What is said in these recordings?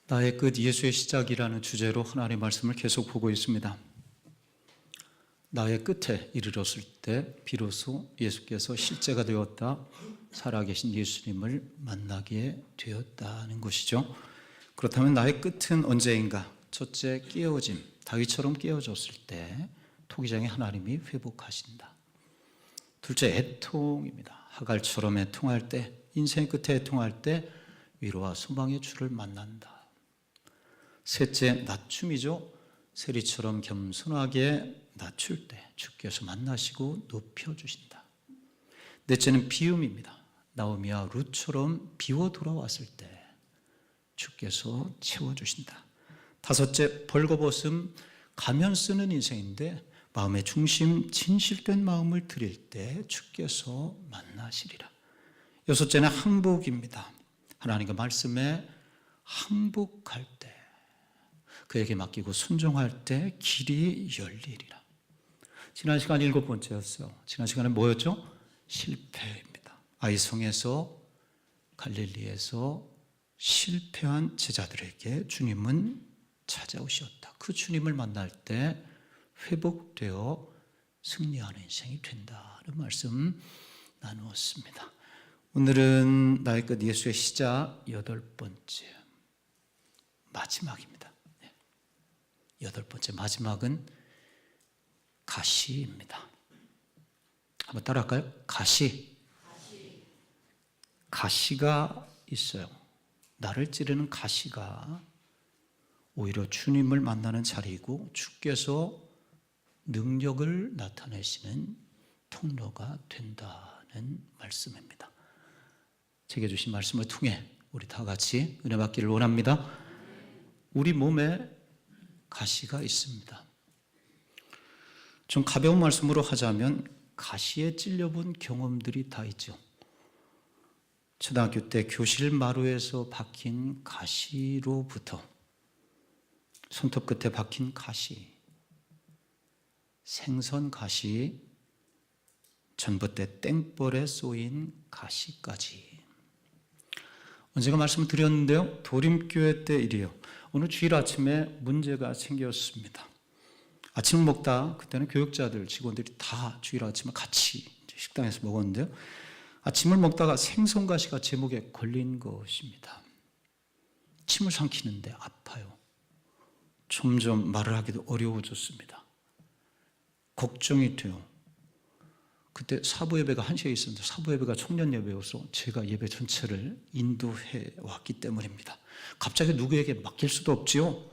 나의 끝 예수의 시작이라는 주제로 하나님의 말씀을 계속 보고 있습니다. 나의 끝에 이르렀을 때 비로소 예수께서 실제가 되었다, 살아계신 예수님을 만나게 되었다는 것이죠. 그렇다면 나의 끝은 언제인가? 첫째, 깨어짐. 다윗처럼 깨어졌을 때 토기장에 하나님이 회복하신다. 둘째, 애통입니다. 하갈처럼 애통할 때, 인생 끝에 애통할 때 위로와 소망의 주를 만난다. 셋째, 낮춤이죠. 세리처럼 겸손하게 낮출 때 주께서 만나시고 높여주신다. 넷째는 비움입니다. 나오미와 룻처럼 비워 돌아왔을 때 주께서 채워주신다. 다섯째, 벌거벗음, 가면 쓰는 인생인데 마음의 중심, 진실된 마음을 드릴 때 주께서 만나시리라. 여섯째는 항복입니다. 하나님의 말씀에 항복할 때, 그에게 맡기고 순종할 때 길이 열리리라. 지난 시간 7번째였어요. 지난 시간에 뭐였죠? 실패입니다. 아이성에서, 갈릴리에서 실패한 제자들에게 주님은 찾아오셨다. 그 주님을 만날 때 회복되어 승리하는 인생이 된다는 말씀 나누었습니다. 오늘은 나의 끝 예수의 시작 8번째, 마지막입니다. 8번째 마지막은 가시입니다. 한번 따라할까요? 가시가 있어요. 나를 찌르는 가시가 오히려 주님을 만나는 자리이고 주께서 능력을 나타내시는 통로가 된다는 말씀입니다. 제게 주신 말씀을 통해 우리 다 같이 은혜 받기를 원합니다. 우리 몸에 가시가 있습니다. 좀 가벼운 말씀으로 하자면 가시에 찔려본 경험들이 다 있죠. 초등학교 때 교실 마루에서 박힌 가시로부터 손톱 끝에 박힌 가시, 생선 가시, 전봇대 땡벌에 쏘인 가시까지. 언젠가 말씀을 드렸는데요, 도림교회 때 일이에요. 오늘 주일 아침에 문제가 생겼습니다. 아침을 먹다, 그때는 교육자들, 직원들이 다 주일 아침을 같이 식당에서 먹었는데요, 아침을 먹다가 생선가시가 제 목에 걸린 것입니다. 침을 삼키는데 아파요. 점점 말을 하기도 어려워졌습니다. 걱정이 돼요. 그때 사부 예배가 1시에 있었는데 사부 예배가 청년 예배여서 제가 예배 전체를 인도해 왔기 때문입니다. 갑자기 누구에게 맡길 수도 없지요.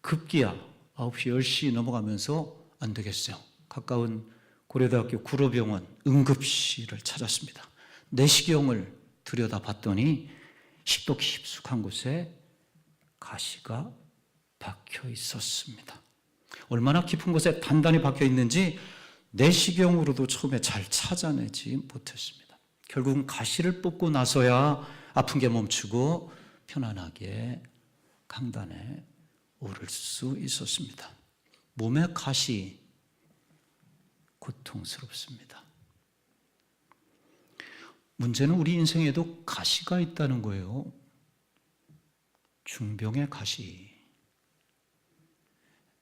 급기야 9시, 10시 넘어가면서 안 되겠어요. 가까운 고려대학교 구로병원 응급실을 찾았습니다. 내시경을 들여다봤더니 식도 깊숙한 곳에 가시가 박혀 있었습니다. 얼마나 깊은 곳에 단단히 박혀 있는지 내시경으로도 처음에 잘 찾아내지 못했습니다. 결국은 가시를 뽑고 나서야 아픈 게 멈추고 편안하게 강단에 오를 수 있었습니다. 몸의 가시, 고통스럽습니다. 문제는 우리 인생에도 가시가 있다는 거예요. 중병의 가시,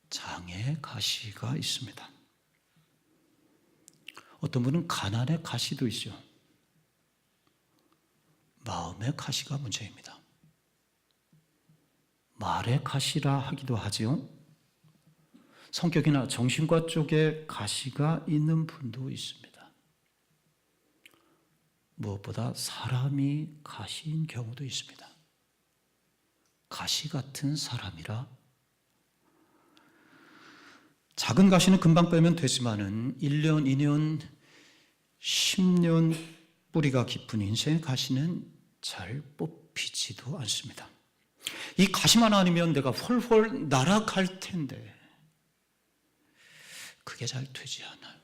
장애의 가시가 있습니다. 어떤 분은 가난의 가시도 있죠. 마음의 가시가 문제입니다. 말의 가시라 하기도 하지요. 성격이나 정신과 쪽에 가시가 있는 분도 있습니다. 무엇보다 사람이 가시인 경우도 있습니다. 가시 같은 사람이라. 작은 가시는 금방 빼면 되지만은 1년, 2년, 10년 뿌리가 깊은 인생의 가시는 잘 뽑히지도 않습니다. 이 가시만 아니면 내가 훨훨 날아갈 텐데 그게 잘 되지 않아요.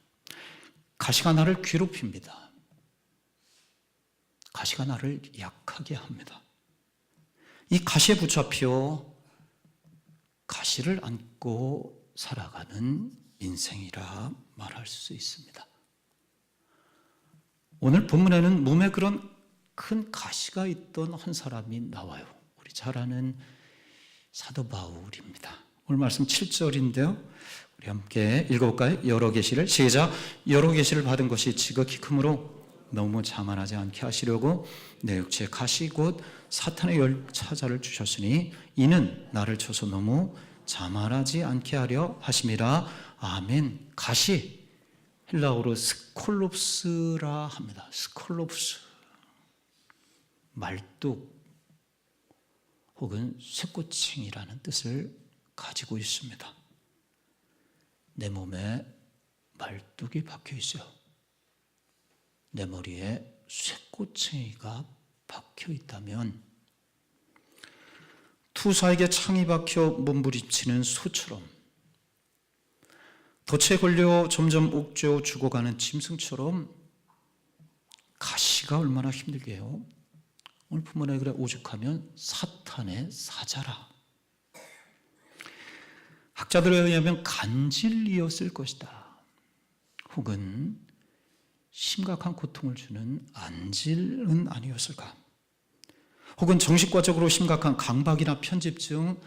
가시가 나를 괴롭힙니다. 가시가 나를 약하게 합니다. 이 가시에 붙잡혀 가시를 안고 살아가는 인생이라 말할 수 있습니다. 오늘 본문에는 몸에 그런 큰 가시가 있던 한 사람이 나와요. 우리 잘 아는 사도 바울입니다. 오늘 말씀 7절인데요. 우리 함께 읽어볼까요? 여러 계시를 시작. 여러 계시를 받은 것이 지극히 크므로 너무 자만하지 않게 하시려고 내 육체에 가시 곧 사탄의 열차자를 주셨으니 이는 나를 쳐서 너무 자만하지 않게 하려 하심이라. 아멘. 가시, 헬라어로 스콜롭스라 합니다. 스콜롭스, 말뚝 혹은 쇠꼬챙이라는 뜻을 가지고 있습니다. 내 몸에 말뚝이 박혀 있어요. 내 머리에 쇠꼬챙이가 박혀 있다면 투사에게 창이 박혀 몸부림치는 소처럼, 덫에 걸려 점점 옥죄어 죽어가는 짐승처럼 가시가 얼마나 힘들게요. 오늘 본문에 그래 오죽하면 사탄의 사자라. 학자들에 의하면 간질이었을 것이다. 혹은 심각한 고통을 주는 안질은 아니었을까? 혹은 정신과적으로 심각한 강박이나 편집증,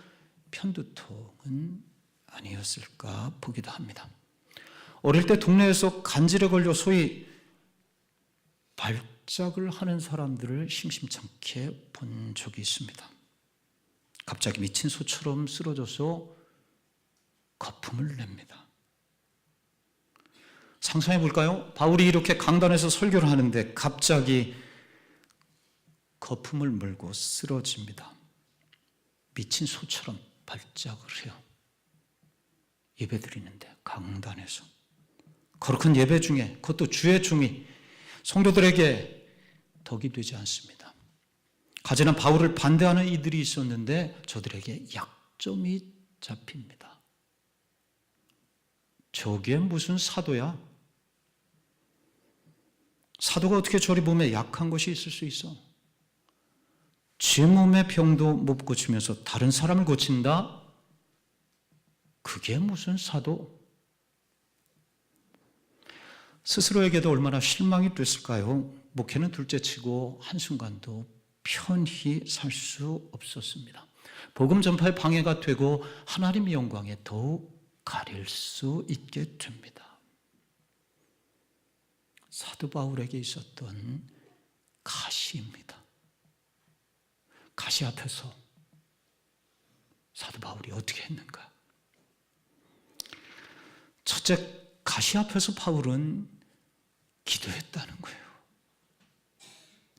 편두통은 아니었을까 보기도 합니다. 어릴 때 동네에서 간질에 걸려 소위 발작을 하는 사람들을 심심찮게 본 적이 있습니다. 갑자기 미친 소처럼 쓰러져서 거품을 냅니다. 상상해 볼까요? 바울이 이렇게 강단에서 설교를 하는데 갑자기 거품을 물고 쓰러집니다. 미친 소처럼 발작을 해요. 예배 드리는데 강단에서 거룩한 예배 중에, 그것도 주의 중이 성도들에게 덕이 되지 않습니다. 가지나 바울을 반대하는 이들이 있었는데 저들에게 약점이 잡힙니다. 저게 무슨 사도야? 사도가 어떻게 저리 몸에 약한 것이 있을 수 있어? 제 몸의 병도 못 고치면서 다른 사람을 고친다? 그게 무슨 사도? 스스로에게도 얼마나 실망이 됐을까요? 목회는 둘째치고 한순간도 편히 살 수 없었습니다. 복음 전파에 방해가 되고 하나님의 영광에 더욱 가릴 수 있게 됩니다. 사도 바울에게 있었던 가시입니다. 가시 앞에서 사도 바울이 어떻게 했는가? 첫째, 가시 앞에서 바울은 기도했다는 거예요.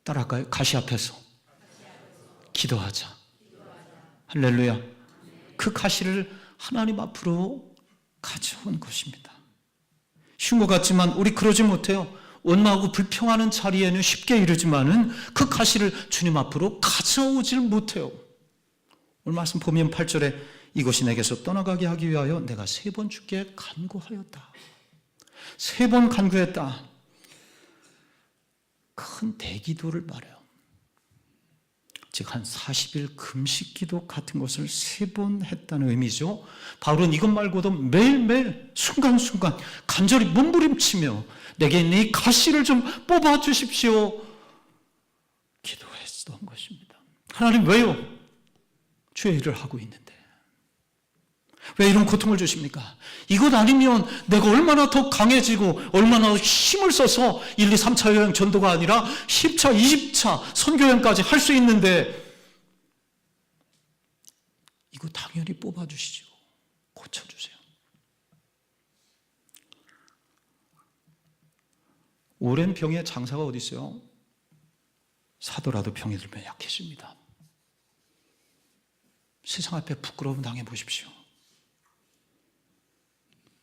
따라할까요? 가시 앞에서 기도하자. 할렐루야. 그 가시를 하나님 앞으로 가져온 것입니다. 쉬운 것 같지만 우리 그러지 못해요. 원망하고 불평하는 자리에는 쉽게 이르지만은 그 가시를 주님 앞으로 가져오질 못해요. 오늘 말씀 보면 8절에 이것이 내게서 떠나가게 하기 위하여 내가 3번 주께 간구하였다. 3번 간구했다. 큰 대기도를 말해요. 즉 한 40일 금식기도 같은 것을 3번 했다는 의미죠. 바울은 이것 말고도 매일매일 순간순간 간절히 몸부림치며 내게 있는 이 가시를 좀 뽑아 주십시오 기도했던 것입니다. 하나님 왜요? 주의 일을 하고 있는데 왜 이런 고통을 주십니까? 이것 아니면 내가 얼마나 더 강해지고 얼마나 더 힘을 써서 1, 2, 3차 여행 전도가 아니라 10차, 20차 선교여행까지 할 수 있는데 이거 당연히 뽑아주시죠. 고쳐주세요. 오랜 병의 장사가 어디 있어요? 사도라도 병이 들면 약해집니다. 세상 앞에 부끄러움 당해보십시오.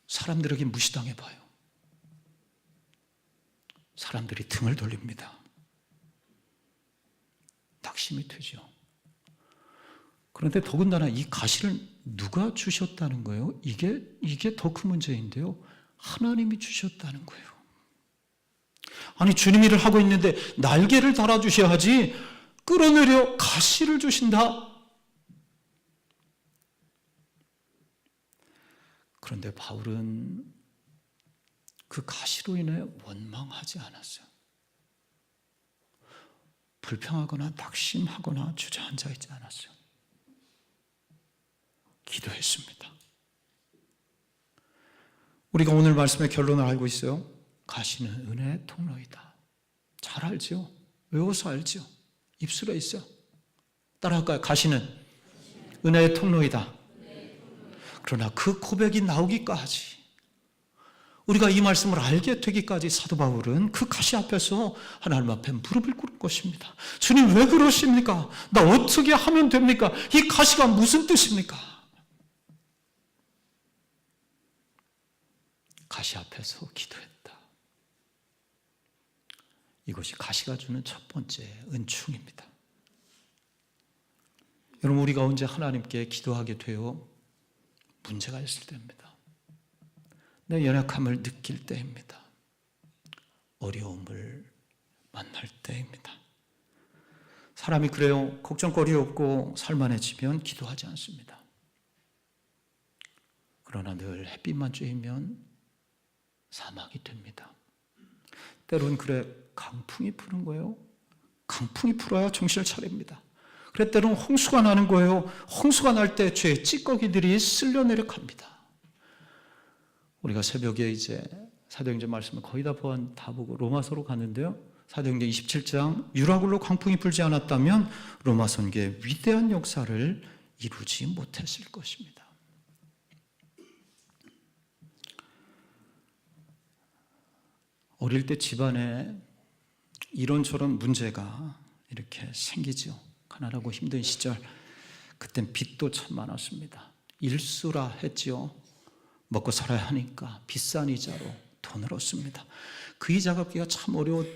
사람들에게 무시당해봐요. 사람들이 등을 돌립니다. 낙심이 되죠. 그런데 더군다나 이 가시를 누가 주셨다는 거예요? 이게 더 큰 문제인데요. 하나님이 주셨다는 거예요. 아니 주님 일을 하고 있는데 날개를 달아주셔야지 끌어내려 가시를 주신다? 그런데 바울은 그 가시로 인해 원망하지 않았어요. 불평하거나 낙심하거나 주저앉아 있지 않았어요. 기도했습니다. 우리가 오늘 말씀의 결론을 알고 있어요. 가시는 은혜의 통로이다. 잘 알죠? 외워서 알죠? 입술에 있어요. 따라할까요? 가시는 은혜의 통로이다. 그러나 그 고백이 나오기까지, 우리가 이 말씀을 알게 되기까지 사도 바울은 그 가시 앞에서 하나님 앞에 무릎을 꿇은 것입니다. 주님, 왜 그러십니까? 나 어떻게 하면 됩니까? 이 가시가 무슨 뜻입니까? 가시 앞에서 기도했다. 이것이 가시가 주는 첫 번째 은총입니다. 여러분, 우리가 언제 하나님께 기도하게 되어 문제가 있을 때입니다. 내 연약함을 느낄 때입니다. 어려움을 만날 때입니다. 사람이 그래요. 걱정거리 없고 살만해지면 기도하지 않습니다. 그러나 늘 햇빛만 쬐면 사막이 됩니다. 때로는 그래, 강풍이 부는 거예요. 강풍이 불어야 정신을 차립니다. 그래, 때로는 홍수가 나는 거예요. 홍수가 날 때 죄의 찌꺼기들이 쓸려 내려갑니다. 우리가 새벽에 이제 사도행전 말씀을 거의 다 보고 로마서로 갔는데요. 사도행전 27장, 유라굴로 강풍이 불지 않았다면 로마 선교의 위대한 역사를 이루지 못했을 것입니다. 어릴 때 집안에 이런저런 문제가 이렇게 생기죠. 가난하고 힘든 시절, 그땐 빚도 참 많았습니다. 일수라 했지요. 먹고 살아야 하니까 비싼 이자로 돈을 얻습니다. 그 이자 갚기가 참 어려워.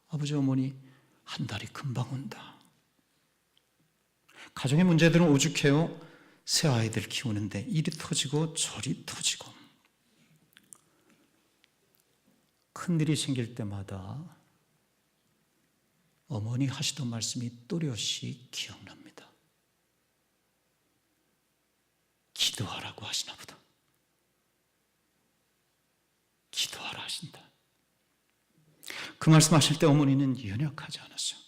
아버지 어머니, 한 달이 금방 온다. 가정의 문제들은 오죽해요. 새 아이들 키우는데 이리 터지고 저리 터지고, 큰일이 생길 때마다 어머니 하시던 말씀이 또렷이 기억납니다. 기도하라고 하시나 보다. 기도하라 하신다. 그 말씀하실 때 어머니는 연약하지 않았어요.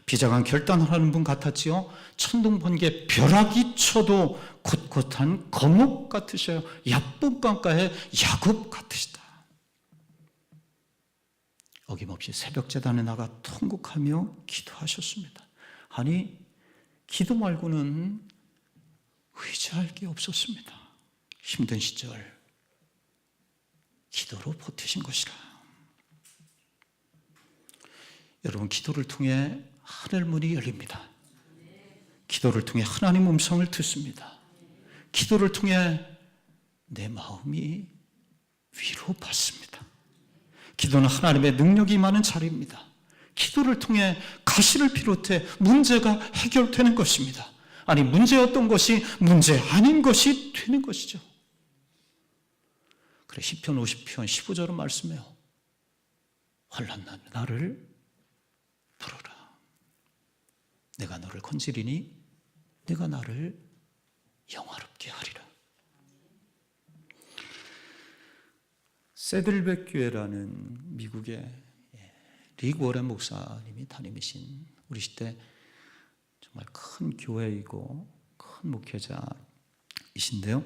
비장한 결단하는 분 같았지요. 천둥번개 벼락이 쳐도 곳곳한 거목 같으셔요. 야복강가의 야곱 같으시다. 어김없이 새벽제단에 나가 통곡하며 기도하셨습니다. 아니, 기도 말고는 의지할 게 없었습니다. 힘든 시절 기도로 버티신 것이라. 여러분, 기도를 통해 하늘문이 열립니다. 기도를 통해 하나님 음성을 듣습니다. 기도를 통해 내 마음이 위로받습니다. 기도는 하나님의 능력이 임하는 자리입니다. 기도를 통해 가시를 비롯해 문제가 해결되는 것입니다. 아니, 문제였던 것이 문제 아닌 것이 되는 것이죠. 그래, 시편 50편 15절은 말씀해요. 환난 날 나를 부르라. 내가 너를 건지리니 내가 나를 영화롭게 하리라. 세들백 교회라는 미국의 릭 워렌 목사님이 담임이신 우리 시대 정말 큰 교회이고 큰 목회자이신데요.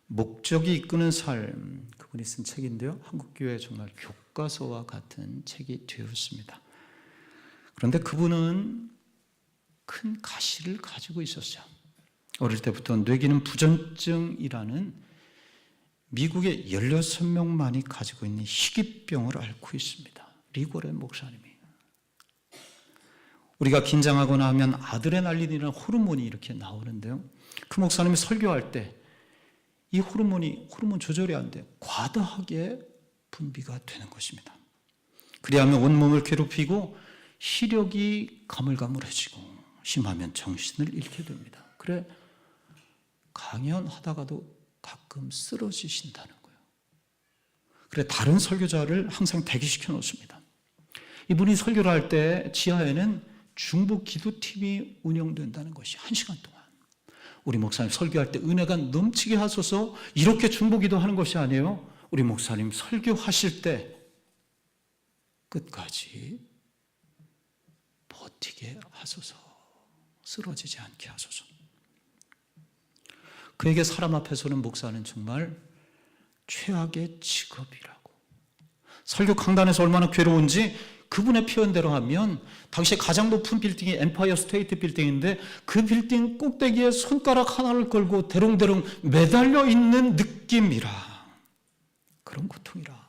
목적이 이끄는 삶, 그분이 쓴 책인데요. 한국교회 정말 교과서와 같은 책이 되었습니다. 그런데 그분은 큰 가시를 가지고 있었어요. 어릴 때부터 뇌기능 부전증이라는 미국의 16명만이 가지고 있는 희귀병을 앓고 있습니다. 리고렌 목사님이. 우리가 긴장하거나 하면 아드레날린이라는 호르몬이 이렇게 나오는데요. 그 목사님이 설교할 때 이 호르몬 조절이 안 돼요. 과다하게 분비가 되는 것입니다. 그리하면 온몸을 괴롭히고 시력이 가물가물해지고 심하면 정신을 잃게 됩니다. 그래, 강연하다가도 가끔 쓰러지신다는 거예요. 그래, 다른 설교자를 항상 대기시켜 놓습니다. 이분이 설교를 할 때 지하에는 중보 기도팀이 운영된다는 것이 1시간 동안. 우리 목사님 설교할 때 은혜가 넘치게 하소서, 이렇게 중보 기도하는 것이 아니에요. 우리 목사님 설교하실 때 끝까지 버티게 하소서, 쓰러지지 않게 하소서. 그에게 사람 앞에서는 목사는 정말 최악의 직업이라고. 설교 강단에서 얼마나 괴로운지 그분의 표현대로 하면 당시 가장 높은 빌딩이 엠파이어 스테이트 빌딩인데 그 빌딩 꼭대기에 손가락 하나를 걸고 대롱대롱 매달려 있는 느낌이라. 그런 고통이라.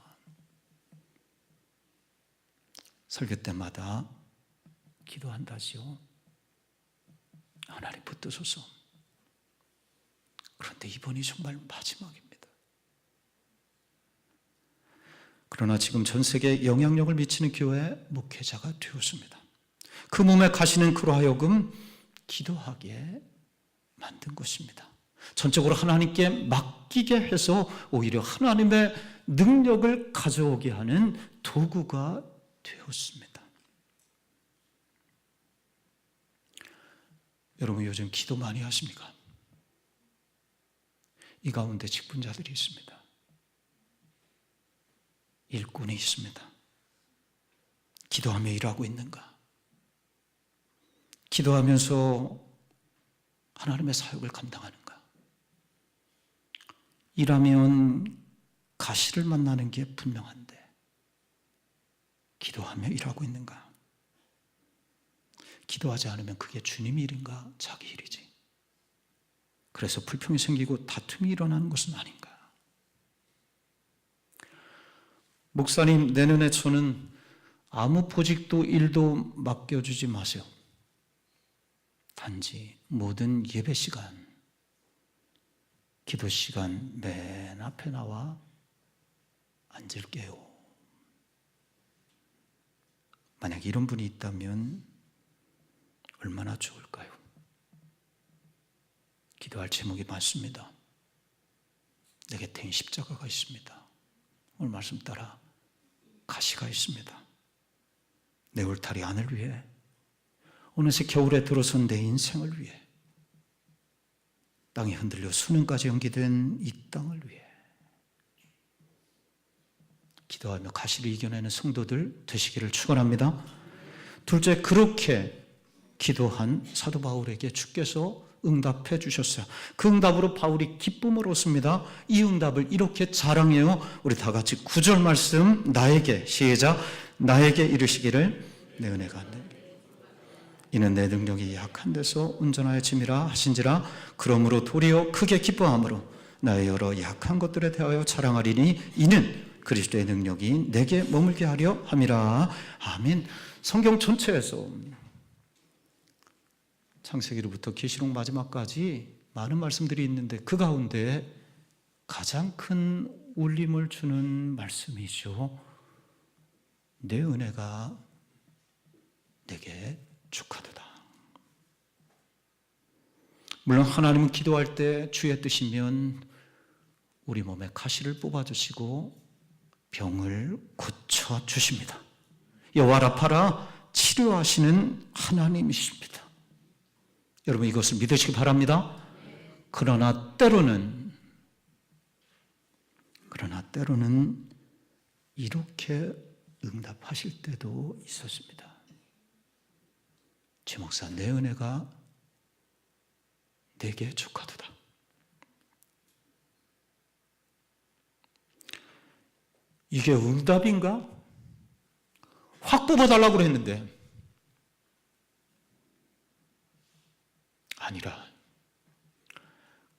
설교 때마다 기도한다지요. 하나님 붙드소서. 그런데 이번이 정말 마지막입니다. 그러나 지금 전 세계에 영향력을 미치는 교회 목회자가 되었습니다. 그 몸에 가시는 그로 하여금 기도하게 만든 것입니다. 전적으로 하나님께 맡기게 해서 오히려 하나님의 능력을 가져오게 하는 도구가 되었습니다. 여러분 요즘 기도 많이 하십니까? 이 가운데 직분자들이 있습니다. 일꾼이 있습니다. 기도하며 일하고 있는가? 기도하면서 하나님의 사역을 감당하는가? 일하면 가시를 만나는 게 분명한데 기도하며 일하고 있는가? 기도하지 않으면 그게 주님 일인가? 자기 일이지. 그래서 불평이 생기고 다툼이 일어나는 것은 아닌가? 목사님, 내년에 저는 아무 보직도 일도 맡겨주지 마세요. 단지 모든 예배 시간, 기도 시간 맨 앞에 나와 앉을게요. 만약 이런 분이 있다면 얼마나 좋을까요? 기도할 제목이 많습니다. 내 곁엔 십자가가 있습니다. 오늘 말씀 따라 가시가 있습니다. 내 울타리 안을 위해, 어느새 겨울에 들어선 내 인생을 위해, 땅이 흔들려 수능까지 연기된 이 땅을 위해 기도하며 가시를 이겨내는 성도들 되시기를 축원합니다. 둘째, 그렇게 기도한 사도 바울에게 주께서 응답해 주셨어요. 그 응답으로 바울이 기쁨을 얻습니다. 이 응답을 이렇게 자랑해요. 우리 다 같이 9절 말씀 나에게, 시작, 나에게 이르시기를 내 은혜가 이는 내 능력이 약한 데서 온전하여 짐이라 하신지라. 그러므로 도리어 크게 기뻐함으로 나의 여러 약한 것들에 대하여 자랑하리니 이는 그리스도의 능력이 내게 머물게 하려 함이라. 아멘. 성경 전체에서 창세기로부터 계시록 마지막까지 많은 말씀들이 있는데 그 가운데 가장 큰 울림을 주는 말씀이죠. 내 은혜가 내게 축하도다. 물론 하나님은 기도할 때 주의 뜻이면 우리 몸에 가시를 뽑아주시고 병을 고쳐주십니다. 여호와 라파라, 치료하시는 하나님이십니다. 여러분 이것을 믿으시기 바랍니다. 그러나 때로는 이렇게 응답하실 때도 있었습니다. 제 목사, 내 은혜가 내게 족하도다. 이게 응답인가? 확 뽑아달라고 했는데 아니라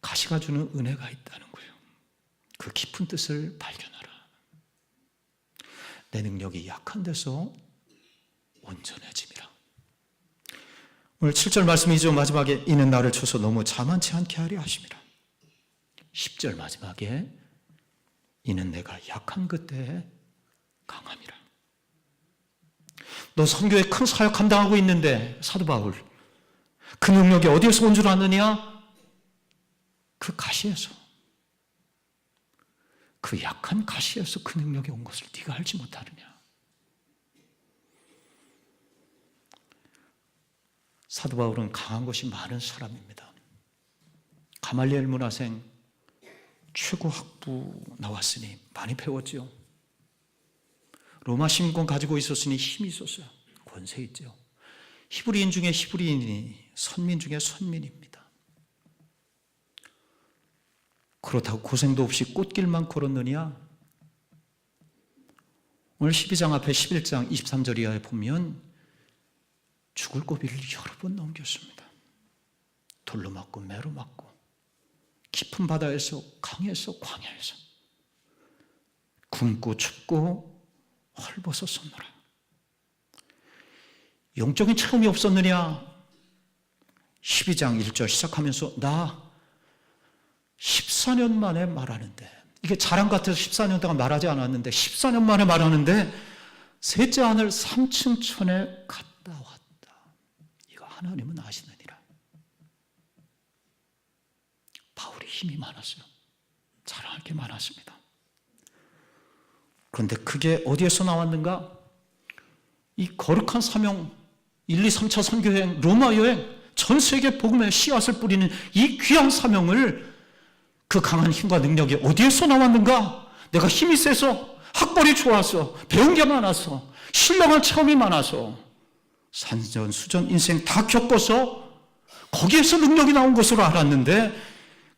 가시가 주는 은혜가 있다는 거예요. 그 깊은 뜻을 발견하라. 내 능력이 약한 데서 온전해짐이라. 오늘 7절 말씀이죠. 마지막에 이는 나를 쳐서 너무 자만치 않게 하려 하심이라. 10절 마지막에 이는 내가 약한 그때에 강함이라. 너 선교에 큰 사역 감당하고 있는데 사도 바울, 그 능력이 어디에서 온 줄 아느냐? 그 가시에서, 그 약한 가시에서 그 능력이 온 것을 네가 알지 못하느냐? 사도 바울은 강한 것이 많은 사람입니다. 가말리엘 문화생 최고 학부 나왔으니 많이 배웠죠. 로마 시민권 가지고 있었으니 힘이 있었어요. 권세 있죠. 히브리인 중에 히브리인이, 선민 중에 선민입니다. 그렇다고 고생도 없이 꽃길만 걸었느냐? 오늘 12장 앞에 11장 23절 이하에 보면 죽을 고비를 여러 번 넘겼습니다. 돌로 맞고 매로 맞고 깊은 바다에서 강에서 광야에서 굶고 춥고 헐벗었었노라. 영적인 체험이 없었느냐? 12장 1절 시작하면서 나 14년 만에 말하는데, 이게 자랑 같아서 14년 동안 말하지 않았는데 14년 만에 말하는데 셋째 하늘 3층 천에 갔다 왔다. 이거 하나님은 아시느니라. 바울이 힘이 많았어요. 자랑할 게 많았습니다. 그런데 그게 어디에서 나왔는가? 이 거룩한 사명, 1, 2, 3차 선교여행, 로마 여행, 전 세계 복음의 씨앗을 뿌리는 이 귀한 사명을 그 강한 힘과 능력이 어디에서 나왔는가? 내가 힘이 세서, 학벌이 좋아서, 배운 게 많아서, 신령한 체험이 많아서, 산전수전 인생 다 겪어서 거기에서 능력이 나온 것으로 알았는데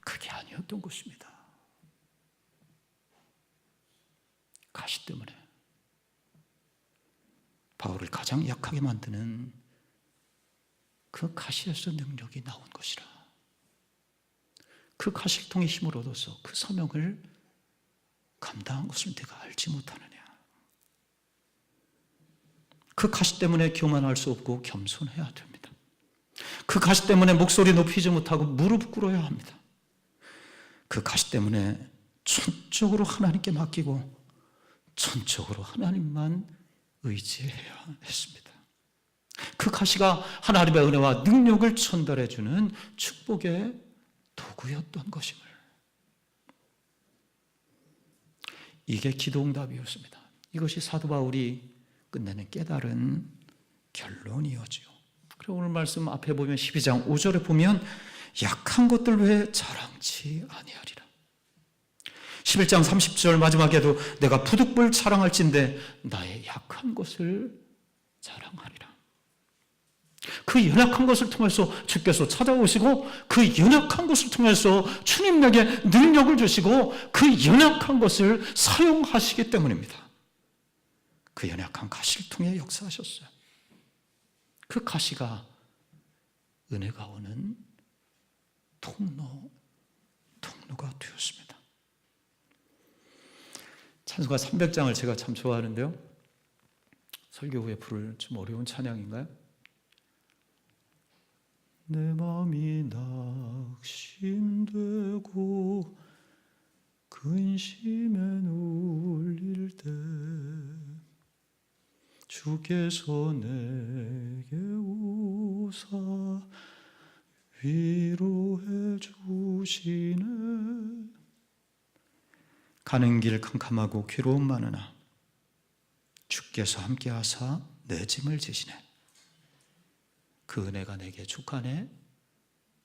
그게 아니었던 것입니다. 가시 때문에 바울을 가장 약하게 만드는 그 가시에서 능력이 나온 것이라. 그 가시를 통해 힘을 얻어서 그 사명을 감당한 것을 내가 알지 못하느냐. 그 가시 때문에 교만할 수 없고 겸손해야 됩니다. 그 가시 때문에 목소리 높이지 못하고 무릎 꿇어야 합니다. 그 가시 때문에 전적으로 하나님께 맡기고 전적으로 하나님만 의지해야 했습니다. 그 가시가 하나님의 은혜와 능력을 전달해 주는 축복의 도구였던 것임을. 이게 기도응답이었습니다. 이것이 사도 바울이 끝내는 깨달은 결론이었지요. 그리고 오늘 말씀 앞에 보면 12장 5절에 보면 약한 것들 외에 자랑치 아니하리라. 11장 30절 마지막에도 내가 부득불 자랑할진대 나의 약한 것을 자랑하리라. 그 연약한 것을 통해서 주께서 찾아오시고 그 연약한 것을 통해서 주님 내게 능력을 주시고 그 연약한 것을 사용하시기 때문입니다. 그 연약한 가시를 통해 역사하셨어요. 그 가시가 은혜가 오는 통로가 되었습니다. 찬송가 300장을 제가 참 좋아하는데요. 설교 후에 부를 좀 어려운 찬양인가요? 내 마음이 낙심되고 근심에 눌릴 때 주께서 내게 오사 위로해 주시네. 가는 길 캄캄하고 괴로움 많으나 주께서 함께 하사 내 짐을 지시네. 그 은혜가 내게 족하네.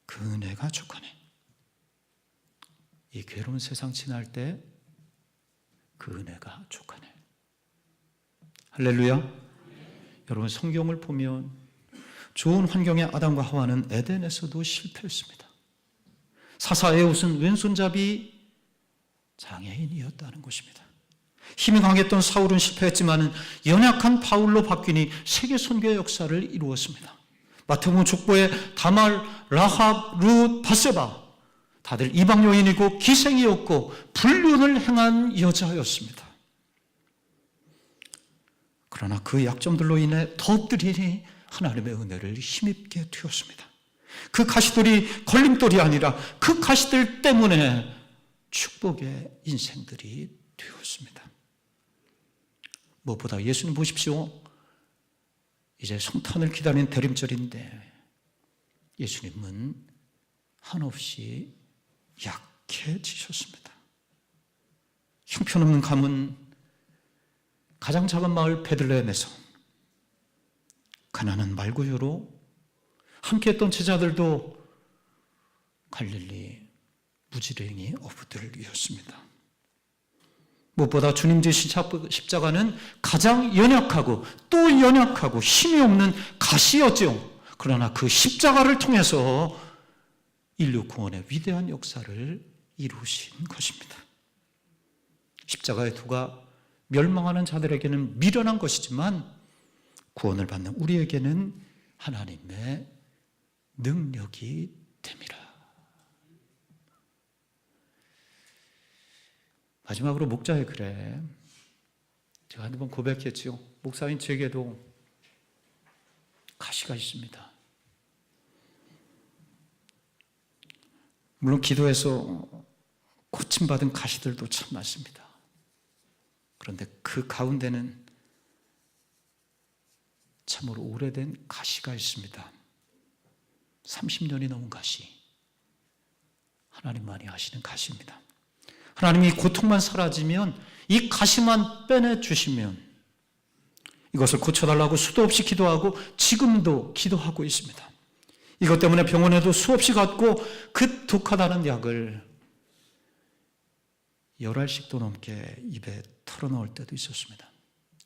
그 은혜가 족하네. 이 괴로운 세상 지날 때 그 은혜가 족하네. 할렐루야. 여러분, 성경을 보면 좋은 환경의 아담과 하와는 에덴에서도 실패했습니다. 사사 에웃은 왼손잡이 장애인이었다는 것입니다. 힘이 강했던 사울은 실패했지만 연약한 바울로 바뀌니 세계 선교의 역사를 이루었습니다. 마태복음 족보에 다말, 라합, 룻, 바세바 다들 이방 여인이고 기생이었고 불륜을 행한 여자였습니다. 그러나 그 약점들로 인해 더욱들이 하나님의 은혜를 힘입게 되었습니다. 그 가시들이 걸림돌이 아니라 그 가시들 때문에 축복의 인생들이 되었습니다. 무엇보다 예수님 보십시오. 이제 성탄을 기다리는 대림절인데 예수님은 한없이 약해지셨습니다. 형편없는 가문, 가장 작은 마을 베들레헴에서 가난한 말구유로 함께했던 제자들도 갈릴리 무지랭이 어부들이었습니다. 무엇보다 주님 지신 십자가는 가장 연약하고 또 연약하고 힘이 없는 가시였죠. 그러나 그 십자가를 통해서 인류 구원의 위대한 역사를 이루신 것입니다. 십자가의 도가 멸망하는 자들에게는 미련한 것이지만 구원을 받는 우리에게는 하나님의 능력이 됨이라. 마지막으로 목자의 글에 제가 한두 번 고백했지요. 목사인 제게도 가시가 있습니다. 물론 기도해서 고침받은 가시들도 참 많습니다. 그런데 그 가운데는 참으로 오래된 가시가 있습니다. 30년이 넘은 가시. 하나님만이 아시는 가시입니다. 하나님이 고통만 사라지면, 이 가시만 빼내주시면 이것을 고쳐달라고 수도 없이 기도하고 지금도 기도하고 있습니다. 이것 때문에 병원에도 수없이 갔고 그 독하다는 약을 10알씩도 넘게 입에 털어넣을 때도 있었습니다.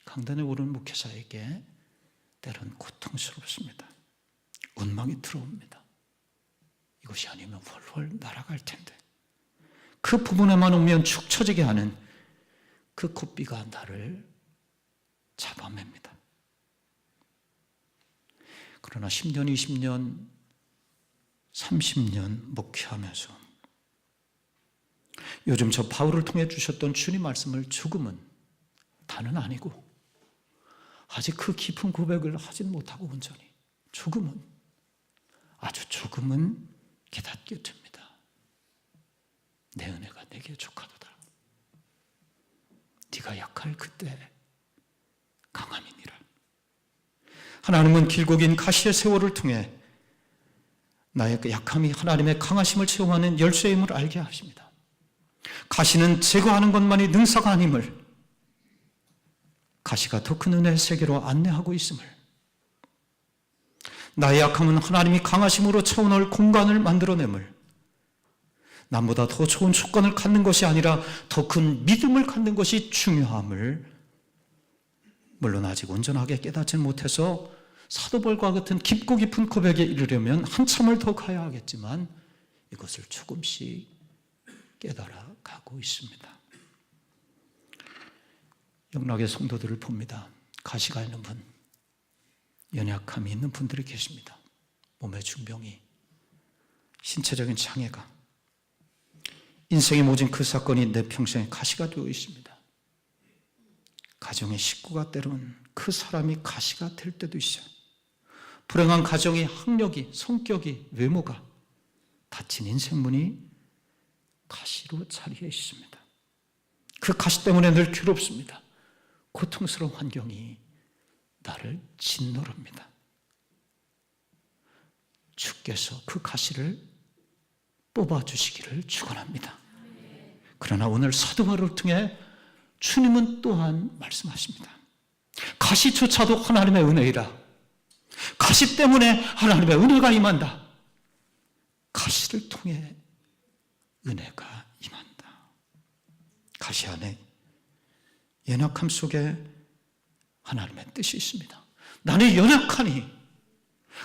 강단에 오른 목회자에게 때론 고통스럽습니다. 운망이 들어옵니다. 이것이 아니면 훨훨 날아갈 텐데, 그 부분에만 오면 축 처지게 하는 그 고삐가 나를 잡아맵니다. 그러나 10년, 20년, 30년 목회하면서 요즘 저 바울을 통해 주셨던 주님 말씀을 조금은, 다는 아니고 아직 그 깊은 고백을 하진 못하고 온전히 조금은, 아주 조금은 깨닫게 됩니다. 내 은혜가 내게 족하도다. 네가 약할 그때 강함이니라. 하나님은 길고 긴 가시의 세월을 통해 나의 그 약함이 하나님의 강하심을 체험하는 열쇠임을 알게 하십니다. 가시는 제거하는 것만이 능사가 아님을, 가시가 더 큰 은혜의 세계로 안내하고 있음을, 나의 약함은 하나님이 강하심으로 채워넣을 공간을 만들어냄을, 남보다 더 좋은 조건을 갖는 것이 아니라 더 큰 믿음을 갖는 것이 중요함을, 물론 아직 온전하게 깨닫지는 못해서 사도 바울과 같은 깊고 깊은 고백에 이르려면 한참을 더 가야 하겠지만 이것을 조금씩 깨달아 가고 있습니다. 영락의 성도들을 봅니다. 가시가 있는 분, 연약함이 있는 분들이 계십니다. 몸의 중병이, 신체적인 장애가, 인생의 모진 그 사건이 내 평생에 가시가 되어 있습니다. 가정의 식구가 때론 그 사람이 가시가 될 때도 있어요. 불행한 가정의 학력이, 성격이, 외모가, 다친 인생문이 가시로 자리해 있습니다. 그 가시 때문에 늘 괴롭습니다. 고통스러운 환경이 나를 짓누릅니다. 주께서 그 가시를 뽑아주시기를 축원합니다. 그러나 오늘 사도 바울을 통해 주님은 또한 말씀하십니다. 가시조차도 하나님의 은혜이라. 가시 때문에 하나님의 은혜가 임한다. 가시를 통해 은혜가 임한다. 가시 안에, 연약함 속에 하나님의 뜻이 있습니다. 나는 연약하니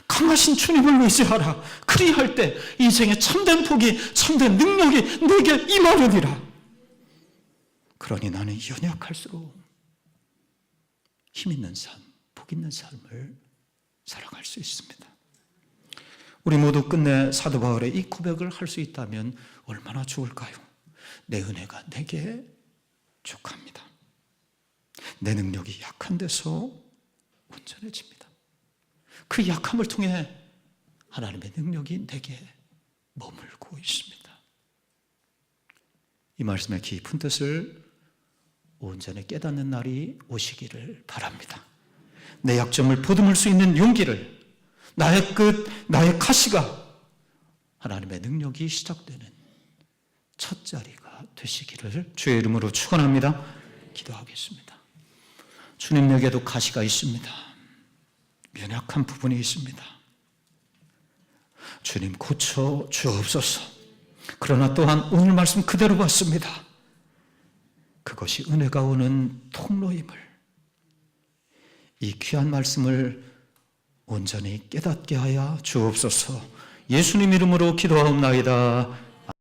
강하신 주님을 의지하라. 그리할 때 인생의 참된 복이, 참된 능력이 내게 임하느니라. 그러니 나는 연약할수록 힘 있는 삶, 복 있는 삶을 살아갈 수 있습니다. 우리 모두 끝내 사도 바울의 이 고백을 할 수 있다면 얼마나 좋을까요? 내 은혜가 내게 족합니다. 내 능력이 약한 데서 온전해집니다. 그 약함을 통해 하나님의 능력이 내게 머물고 있습니다. 이 말씀의 깊은 뜻을 온전히 깨닫는 날이 오시기를 바랍니다. 내 약점을 보듬을 수 있는 용기를, 나의 끝, 나의 가시가 하나님의 능력이 시작되는 첫 자리가 되시기를 주의 이름으로 축원합니다. 기도하겠습니다. 주님에게도 가시가 있습니다. 연약한 부분이 있습니다. 주님 고쳐 주옵소서. 그러나 또한 오늘 말씀 그대로 받습니다. 그것이 은혜가 오는 통로임을, 이 귀한 말씀을 온전히 깨닫게 하여 주옵소서. 예수님 이름으로 기도하옵나이다.